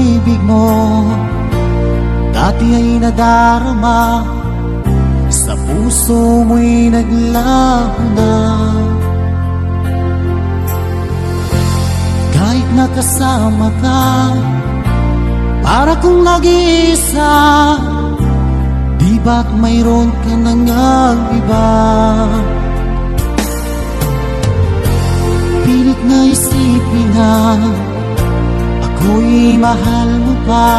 pag-ibig mo dati ay nadarama, sa puso mo'y naglaho na. Kahit nakasama ka, para kong nag-iisa, di ba't mayroon ka nang iba? Pilit na isipin na ako'y mahal mo pa,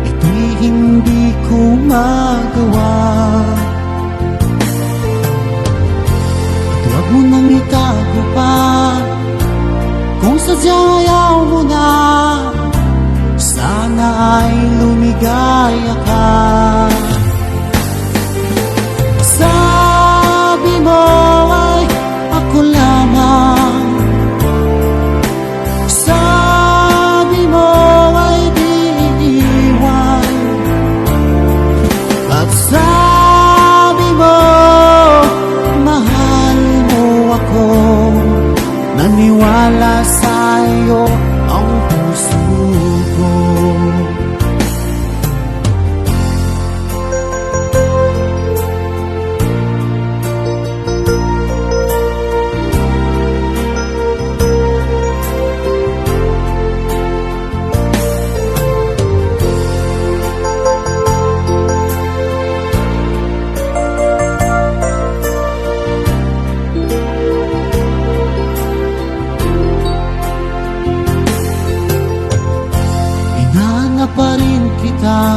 ito'y hindi ko magawa. At huwag mo nang itago pa, kung sadyang ayaw mo na, sana ay lumigaya ka. Sabi mo ay ako lamang, sabi mo ay di iiwan, at sabi mo mahal mo ako. Naniwala sa'yo ang puso ko. Pa rin kita,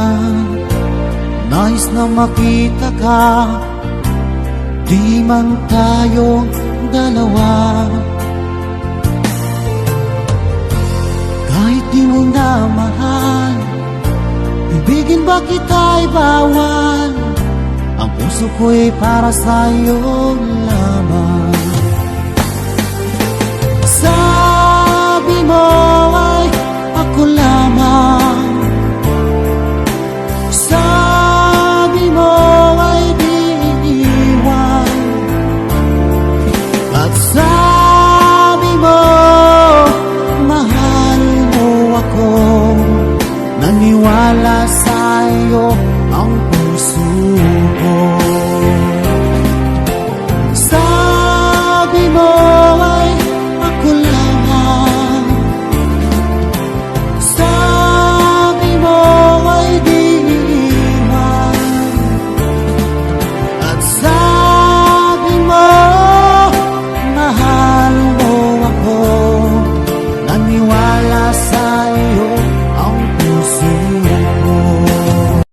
nais na makita ka, di man tayong dalawa. Kahit di mo na mahal, ibigin ba kita'y bawal? Ang puso ko'y para sa'yo lamang. Sabi mo ay ako lamang, sabi mo ay di iiwan, at sabi mo mahal mo ako. Naniwala sa'yo ang puso ko. Sabi mo ay ako lamang, sabi mo ay di iiwan, at sabi mo mahal mo ako. Naniwala sa